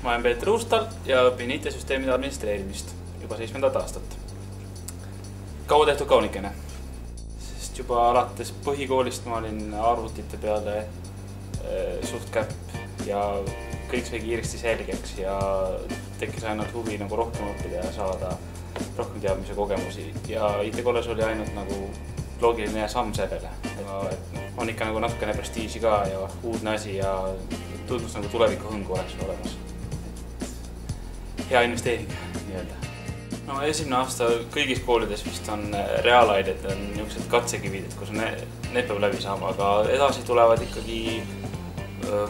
Ma olen Peeter Uustal ja õpin IT-süsteemide administreerimist juba 7. aastat. Kaua tehtud kaunikene, sest juba alates põhikoolist ma olin arvutite peale suht käpp ja kõik sai kiiresti selgeks ja tekkis ainult huvi nagu rohkem õppida ja saada rohkem teadmise kogemusi. Ja IT-kolles oli ainult nagu loogiline samm sellele. On ikka nagu natukene prestiiži ka ja uudne asi ja tundus nagu tulevikuhõngu oleks olemas. Hea investeering, nii-öelda. No esimene aasta kõigis koolides vist on reaalained, on niisugused katsekivid, kus need peab läbi saama, aga edasi tulevad ikkagi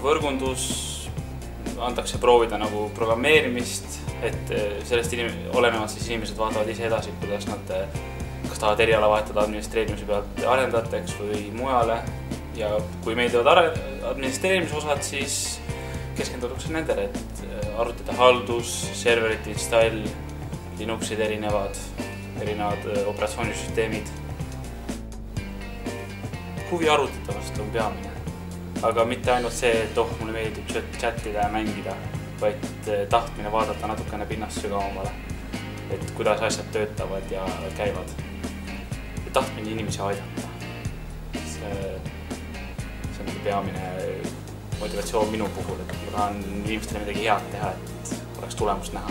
võrgundus, antakse proovida nagu programmeerimist, et sellest olenevad siis inimesed vaatavad ise edasi, kuidas nad kas tahavad eriala vahetada administreerimise pealt arendajateks või mujale. Ja kui meeldivad administreerimise osad, siis keskendutakse nendele, et arvutada haldus, serverite install, Linuxid erinevad operatsioonisüsteemid. Huvi arvutite vastu on peamine, aga mitte ainult see, et mulle meeldib chatida ja mängida, vaid tahtmine vaadata natukene pinnast sügavamale, et kuidas asjad töötavad ja käivad. Ja tahtmine inimesi aidata. See on peamine motivatsioon minu puhul, et ma tahan inimestele midagi head teha, et oleks tulemust näha.